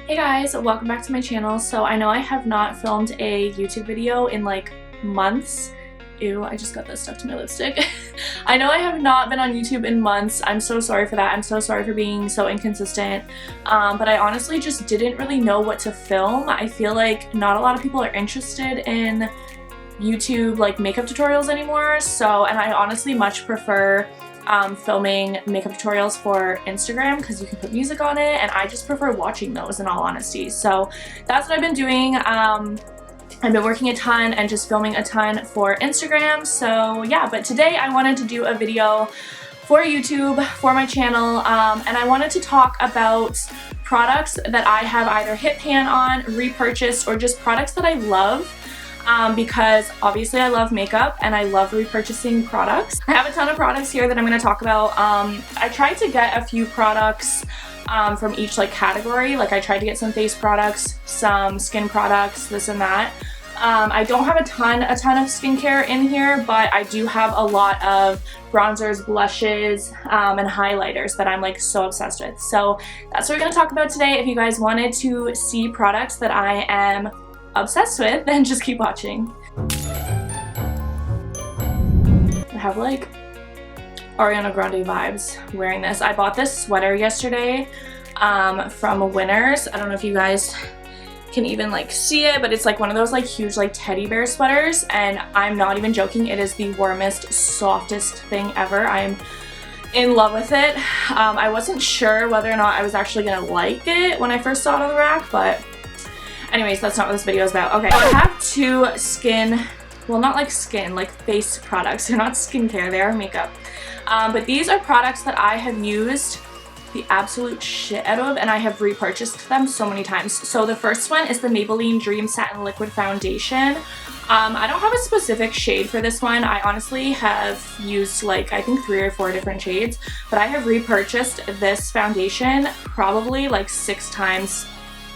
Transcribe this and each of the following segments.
Hey guys, welcome back to my channel. So I know I have not filmed a YouTube video in like months. Ew, I just got this stuck to my lipstick. I know I have not been on YouTube in months. I'm so sorry for that. I'm so sorry for being so inconsistent. But I honestly just didn't really know what to film. I feel like not a lot of people are interested in YouTube like makeup tutorials anymore. And I honestly much prefer filming makeup tutorials for Instagram because you can put music on it, and I just prefer watching those in all honesty. So that's what I've been doing. I've been working a ton and just filming a ton for Instagram. So yeah, but today I wanted to do a video for YouTube, for my channel, and I wanted to talk about products that I have either hit pan on, repurchased, or just products that I love. Because obviously I love makeup and I love repurchasing products. I have a ton of products here that I'm going to talk about. I tried to get a few products from each like category. Like I tried to get some face products, some skin products, this and that. I don't have a ton of skincare in here, but I do have a lot of bronzers, blushes, and highlighters that I'm like so obsessed with. So that's what we're going to talk about today. If you guys wanted to see products that I am obsessed with, then just keep watching. I have like Ariana Grande vibes wearing this. I bought this sweater yesterday from Winners. I don't know if you guys can even like see it, but it's like one of those like huge like teddy bear sweaters, and I'm not even joking, it is the warmest, softest thing ever. I'm in love with it. I wasn't sure whether or not I was actually gonna like it when I first saw it on the rack, but anyways, that's not what this video is about. Okay, so I have two not like skin, like face products. They're not skincare, they are makeup. But these are products that I have used the absolute shit out of, and I have repurchased them so many times. So the first one is the Maybelline Dream Satin Liquid Foundation. I don't have a specific shade for this one. I honestly have used like I think 3 or 4 different shades, but I have repurchased this foundation probably like 6 times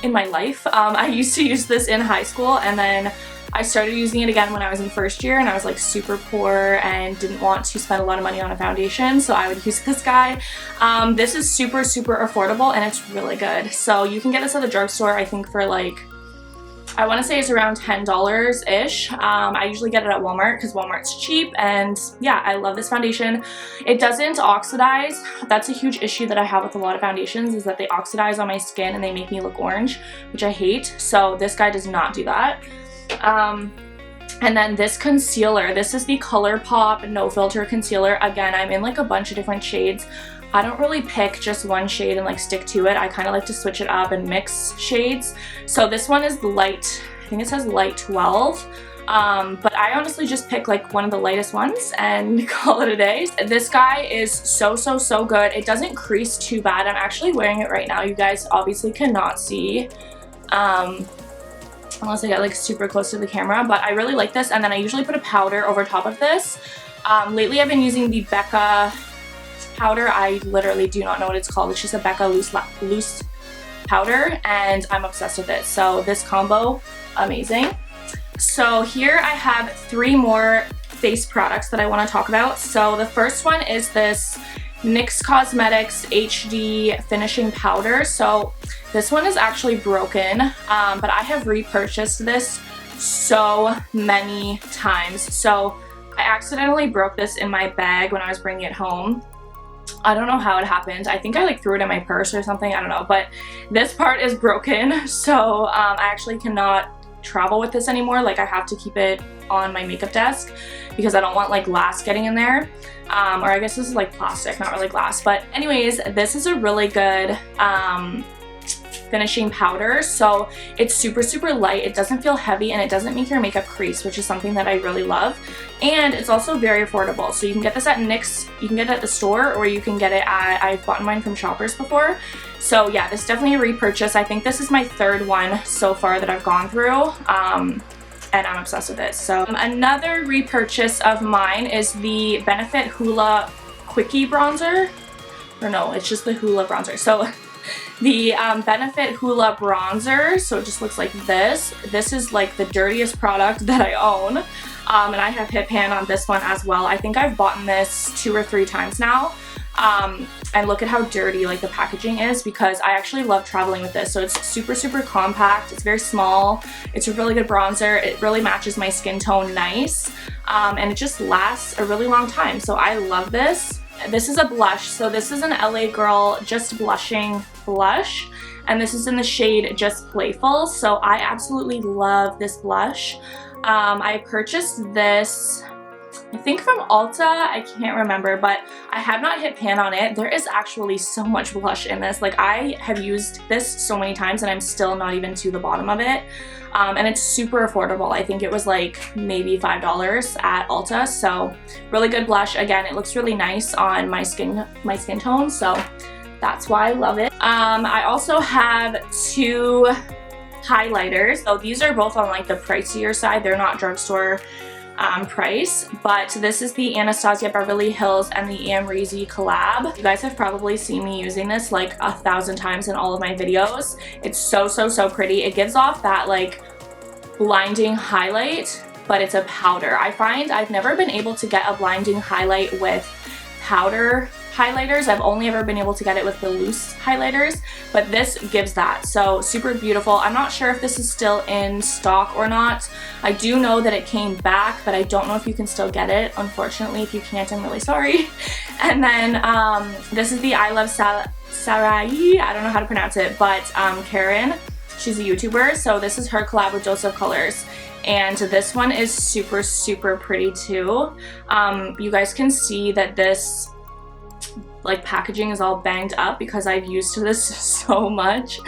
in my life. I used to use this in high school, and then I started using it again when I was in first year, and I was like super poor and didn't want to spend a lot of money on a foundation, so I would use this guy. This is super affordable, and it's really good. So you can get this at the drugstore, I think for like, I want to say it's around $10-ish. I usually get it at Walmart because Walmart's cheap, and yeah, I love this foundation. It doesn't oxidize. That's a huge issue that I have with a lot of foundations, is that they oxidize on my skin and they make me look orange, which I hate. So this guy does not do that. And then this concealer, this is the ColourPop No Filter Concealer. Again, I'm in like a bunch of different shades. I don't really pick just one shade and like stick to it. I kind of like to switch it up and mix shades. So this one is light, I think it says light 12. But I honestly just pick like one of the lightest ones and call it a day. This guy is so good. It doesn't crease too bad. I'm actually wearing it right now. You guys obviously cannot see. Unless I get like super close to the camera, but I really like this. And then I usually put a powder over top of this. Lately I've been using the Becca powder. I literally do not know what it's called. It's just a Becca loose powder, and I'm obsessed with it. So this combo, amazing. So here I have 3 more face products that I want to talk about. So the first one is this NYX Cosmetics HD Finishing Powder. So this one is actually broken, but I have repurchased this so many times. So I accidentally broke this in my bag when I was bringing it home. I don't know how it happened. I think I like threw it in my purse or something, I don't know, but this part is broken, so I actually cannot travel with this anymore. Like I have to keep it on my makeup desk because I don't want like glass getting in there. Or I guess this is like plastic, not really glass. But anyways, this is a really good finishing powder. So it's super light, it doesn't feel heavy, and it doesn't make your makeup crease, which is something that I really love. And it's also very affordable. So you can get this at NYX, you can get it at the store, or you can get it at, I've bought mine from Shoppers before. So yeah, this is definitely a repurchase. I think this is my 3rd one so far that I've gone through. And I'm obsessed with it. So another repurchase of mine is the Benefit Hoola Quickie Bronzer. Or no, it's just the Hoola Bronzer. So the Benefit Hoola Bronzer, so it just looks like this. This is like the dirtiest product that I own. And I have hit pan on this one as well. I think I've bought this 2 or 3 times now. And look at how dirty like the packaging is, because I actually love traveling with this. So it's super, super compact. It's very small. It's a really good bronzer. It really matches my skin tone nice. And it just lasts a really long time. So I love this. This is a blush. So this is an LA Girl Just Blushing blush. And this is in the shade Just Playful. So I absolutely love this blush. I purchased this, I think from Ulta, I can't remember, but I have not hit pan on it. There is actually so much blush in this. Like, I have used this so many times and I'm still not even to the bottom of it. And it's super affordable. I think it was like maybe $5 at Ulta. So really good blush. Again, it looks really nice on my skin tone. So that's why I love it. I also have two highlighters. So these are both on like the pricier side. They're not drugstore price, but this is the Anastasia Beverly Hills and the Amrezy collab. You guys have probably seen me using this like 1,000 times in all of my videos. It's so, so, so pretty. It gives off that like blinding highlight, but it's a powder. I find I've never been able to get a blinding highlight with powder highlighters. I've only ever been able to get it with the loose highlighters, but this gives that. So super beautiful. I'm not sure if this is still in stock or not. I do know that it came back, but I don't know if you can still get it. Unfortunately, if you can't, I'm really sorry. And then this is the I Love Sarai. I don't know how to pronounce it, but Karen, she's a YouTuber. So this is her collab with Dose of Colors. And this one is super, super pretty too. You guys can see that this like packaging is all banged up because I've used this so much.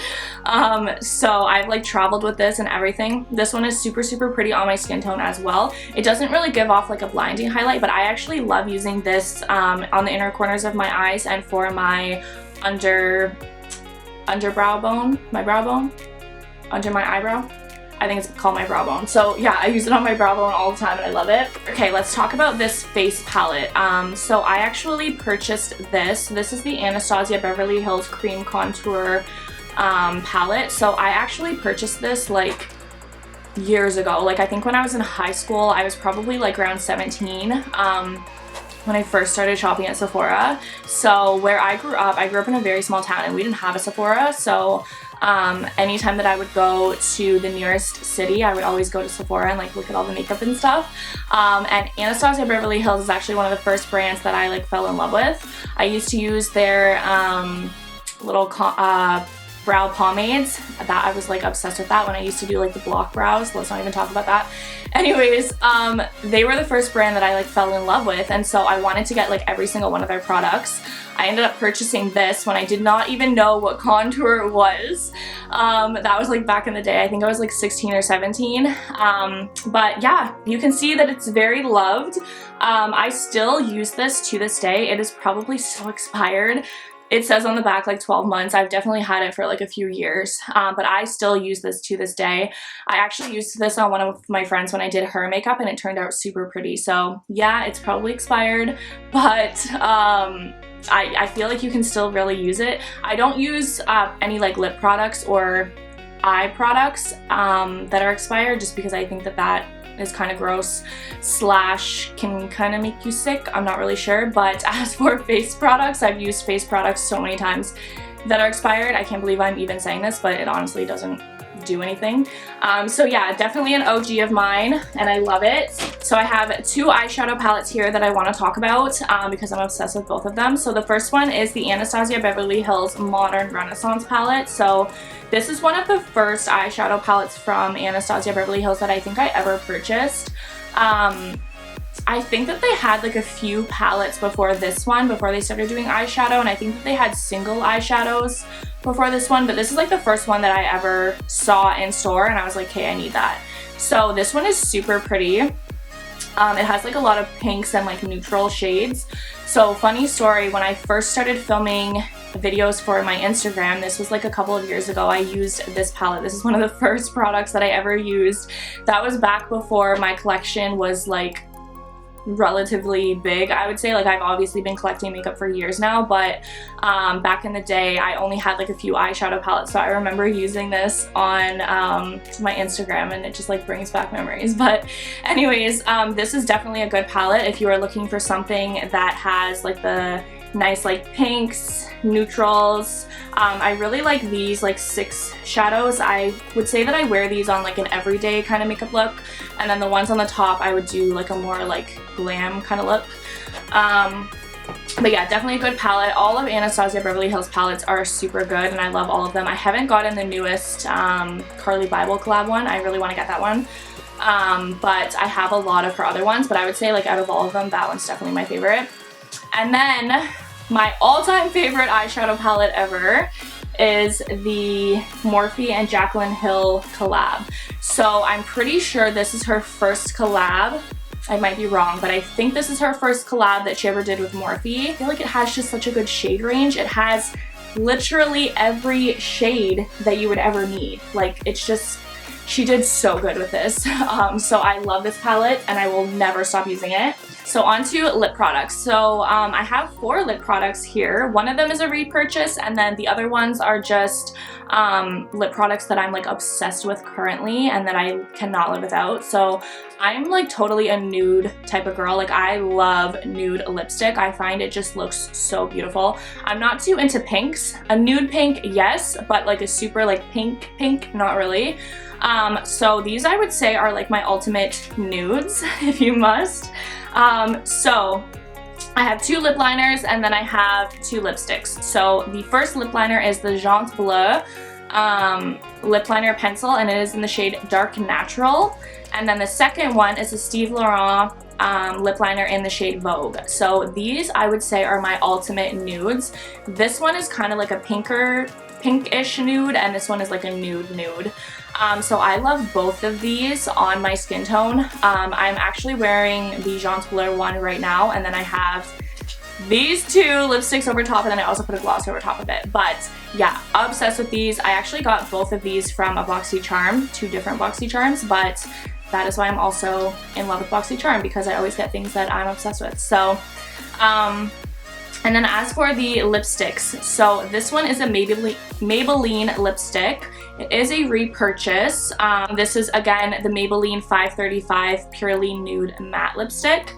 So I've like traveled with this and everything. This one is super, super pretty on my skin tone as well. It doesn't really give off like a blinding highlight, but I actually love using this on the inner corners of my eyes and for my underbrow bone, my brow bone, under my eyebrow. I think it's called my brow bone. So yeah, I use it on my brow bone all the time and I love it. Okay, let's talk about this face palette. So I actually purchased this. This is the Anastasia Beverly Hills Cream Contour palette. So I actually purchased this like years ago. Like I think when I was in high school, I was probably like around 17. When I first started shopping at Sephora. So where I grew up in a very small town and we didn't have a Sephora. So anytime that I would go to the nearest city, I would always go to Sephora and like look at all the makeup and stuff. And Anastasia Beverly Hills is actually one of the first brands that I like fell in love with. I used to use their little brow pomades. That I was like obsessed with that when I used to do like the block brows. Let's not even talk about that. Anyways, they were the first brand that I like fell in love with, and so I wanted to get like every single one of their products. I ended up purchasing this when I did not even know what contour was. That was like back in the day. I think I was like 16 or 17. But yeah, you can see that it's very loved. I still use this to this day. It is probably so expired. It says on the back like 12 months. I've definitely had it for like a few years, but I still use this to this day. I actually used this on one of my friends when I did her makeup and it turned out super pretty. So yeah, it's probably expired, but I feel like you can still really use it. I don't use any like lip products or eye products that are expired, just because I think that is kind of gross / can kind of make you sick. I'm not really sure. But as for face products, I've used face products so many times that are expired. I can't believe I'm even saying this, but it honestly doesn't do anything. So yeah, definitely an OG of mine and I love it. So I have two eyeshadow palettes here that I want to talk about because I'm obsessed with both of them. So the first one is the Anastasia Beverly Hills Modern Renaissance palette. So this is one of the first eyeshadow palettes from Anastasia Beverly Hills that I think I ever purchased. I think that they had like a few palettes before this one, before they started doing eyeshadow, and I think that they had single eyeshadows before this one, but this is like the first one that I ever saw in store and I was like, hey, I need that. So this one is super pretty. It has like a lot of pinks and like neutral shades. So funny story, when I first started filming videos for my Instagram, this was like a couple of years ago, I used this palette. This is one of the first products that I ever used. That was back before my collection was like relatively big, I would say. Like, I've obviously been collecting makeup for years now, but back in the day I only had like a few eyeshadow palettes, so I remember using this on my Instagram and it just like brings back memories. But anyways, this is definitely a good palette if you are looking for something that has like the nice like pinks, neutrals. I really like these like 6 shadows. I would say that I wear these on like an everyday kind of makeup look, and then the ones on the top I would do like a more like glam kind of look. But yeah, definitely a good palette. All of Anastasia Beverly Hills palettes are super good, and I love all of them. I haven't gotten the newest Carly Bible collab one. I really want to get that one. But I have a lot of her other ones, but I would say like out of all of them, that one's definitely my favorite. And then my all-time favorite eyeshadow palette ever is the Morphe and Jaclyn Hill collab. So I'm pretty sure this is her first collab. I might be wrong, but I think this is her first collab that she ever did with Morphe. I feel like it has just such a good shade range. It has literally every shade that you would ever need. Like, it's just, she did so good with this. So I love this palette and I will never stop using it. So on to lip products. So I have 4 lip products here. One of them is a repurchase, and then the other ones are just lip products that I'm like obsessed with currently and that I cannot live without. So I'm like totally a nude type of girl. Like, I love nude lipstick. I find it just looks so beautiful. I'm not too into pinks. A nude pink, yes, but like a super like pink, not really. So these I would say are like my ultimate nudes, if you must. So I have 2 lip liners and then I have 2 lipsticks. So the first lip liner is the Jante Bleu lip liner pencil, and it is in the shade Dark Natural. And then the second one is a Steve Laurent lip liner in the shade Vogue. So these I would say are my ultimate nudes. This one is kind of like a pinkish nude, and this one is like a nude. So I love both of these on my skin tone. I'm actually wearing the Jante Bleu one right now, and then I have these 2 lipsticks over top, and then I also put a gloss over top of it. But yeah, obsessed with these. I actually got both of these from a BoxyCharm, 2 different BoxyCharms, but that is why I'm also in love with BoxyCharm, because I always get things that I'm obsessed with. So and then as for the lipsticks, so this one is a Maybelline lipstick. It is a repurchase. This is again the Maybelline 535 Purely Nude Matte Lipstick.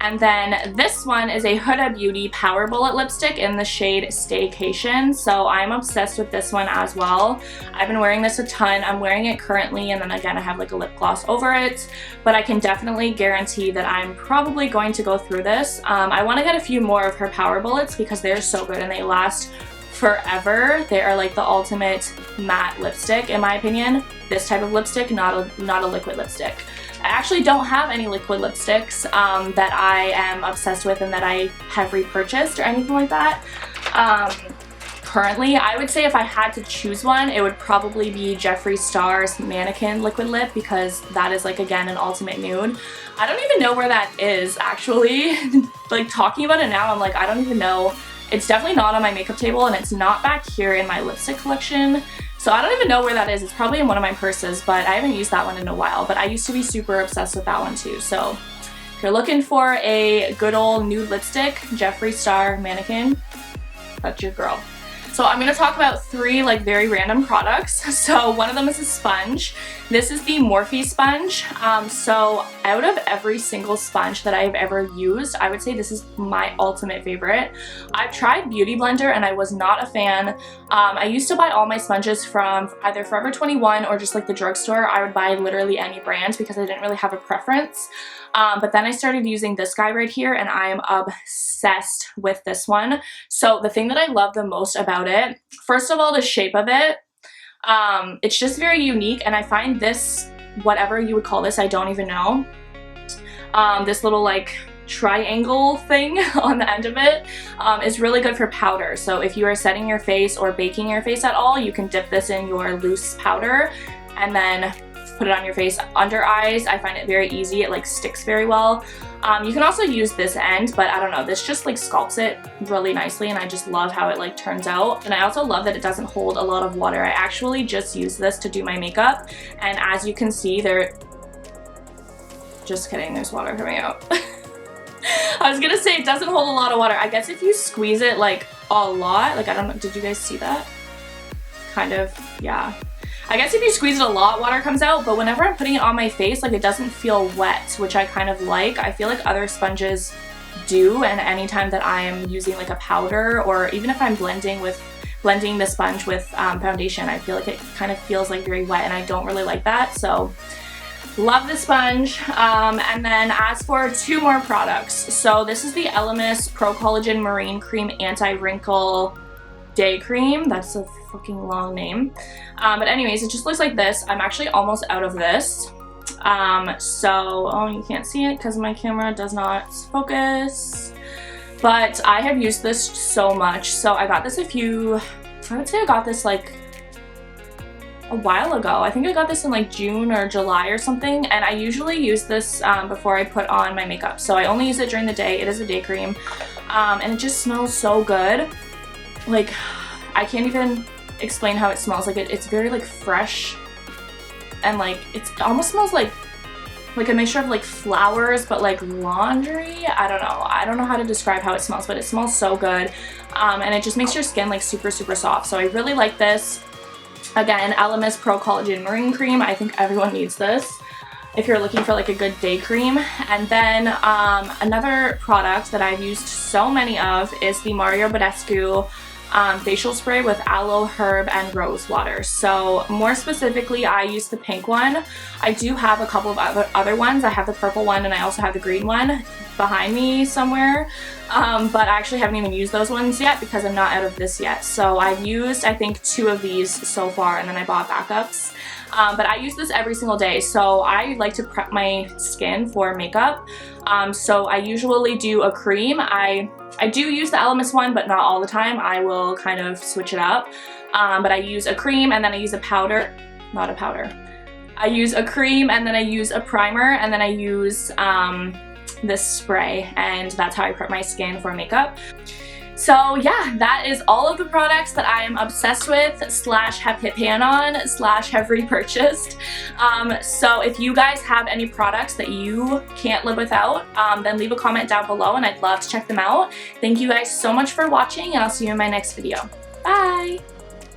And then this one is a Huda Beauty Power Bullet lipstick in the shade Staycation. So I'm obsessed with this one as well. I've been wearing this a ton. I'm wearing it currently, and then again I have like a lip gloss over it. But I can definitely guarantee that I'm probably going to go through this. I want to get a few more of her Power Bullets because they're so good and they last forever. They are like the ultimate matte lipstick in my opinion. This type of lipstick, not a liquid lipstick. I actually don't have any liquid lipsticks that I am obsessed with and that I have repurchased or anything like that. Currently, I would say if I had to choose one, it would probably be Jeffree Star's Mannequin Liquid Lip, because that is like, again, an ultimate nude. I don't even know where that is actually. Like, talking about it now, I'm like, I don't even know. It's definitely not on my makeup table, and it's not back here in my lipstick collection. So I don't even know where that is. It's probably in one of my purses, but I haven't used that one in a while. But I used to be super obsessed with that one too. So if you're looking for a good old nude lipstick, Jeffree Star Mannequin, that's your girl. So I'm going to talk about 3 like very random products. So one of them is a sponge. This is the Morphe sponge. So out of every single sponge that I've ever used, I would say this is my ultimate favorite. I've tried Beauty Blender and I was not a fan. I used to buy all my sponges from either Forever 21 or just like the drugstore. I would buy literally any brand because I didn't really have a preference. But then I started using this guy right here, and I am obsessed with this one. So the thing that I love the most about it, first of all, the shape of it, it's just very unique, and I find this, whatever you would call this, I don't even know, this little like triangle thing on the end of it is really good for powder. So if you are setting your face or baking your face at all, you can dip this in your loose powder and then put it on your face. Under eyes, I find it very easy. It like sticks very well. You can also use this end, but I don't know, this just like sculpts it really nicely, and I just love how it like turns out. And I also love that it doesn't hold a lot of water. I actually just use this to do my makeup, and as you can see, just kidding, there's water coming out. I was gonna say it doesn't hold a lot of water. I guess if you squeeze it like a lot, like I don't know, did you guys see that? Kind of, yeah. I guess if you squeeze it a lot, water comes out, but whenever I'm putting it on my face, like it doesn't feel wet, which I kind of like. I feel like other sponges do, and anytime that I am using like a powder, or even if I'm blending the sponge with foundation, I feel like it kind of feels like very wet, and I don't really like that. So love the sponge. And then as for 2 more products, so this is the Elemis Pro Collagen Marine Cream Anti-Wrinkle Day Cream. That's a fucking long name. But anyways, it just looks like this. I'm actually almost out of this. Oh, you can't see it because my camera does not focus. But I have used this so much. So I got this I would say I got this like a while ago. I think I got this in like June or July or something, and I usually use this before I put on my makeup. So I only use it during the day. It is a day cream, and it just smells so good. Like, I can't even explain how it smells. Like, it's very like fresh, and like it almost smells like a mixture of like flowers but like laundry. I don't know how to describe how it smells, but it smells so good, and it just makes your skin like super soft. So I really like this. Again, Elemis Pro Collagen Marine Cream. I think everyone needs this if you're looking for like a good day cream. And then another product that I've used so many of is the Mario Badescu facial spray with aloe, herb, and rose water. So more specifically, I use the pink one. I do have a couple of other ones. I have the purple one, and I also have the green one behind me somewhere, but I actually haven't even used those ones yet because I'm not out of this yet. So I've used, I think, 2 of these so far, and then I bought backups. But I use this every single day, so I like to prep my skin for makeup. So I usually do a cream. I do use the Elemis one, but not all the time. I will kind of switch it up. But I use a cream, and then I use a powder. Not a powder. I use a cream, and then I use a primer, and then I use this spray, and that's how I prep my skin for makeup. So yeah, that is all of the products that I am obsessed with / have hit pan on / have repurchased. So if you guys have any products that you can't live without, then leave a comment down below, and I'd love to check them out. Thank you guys so much for watching, and I'll see you in my next video. Bye!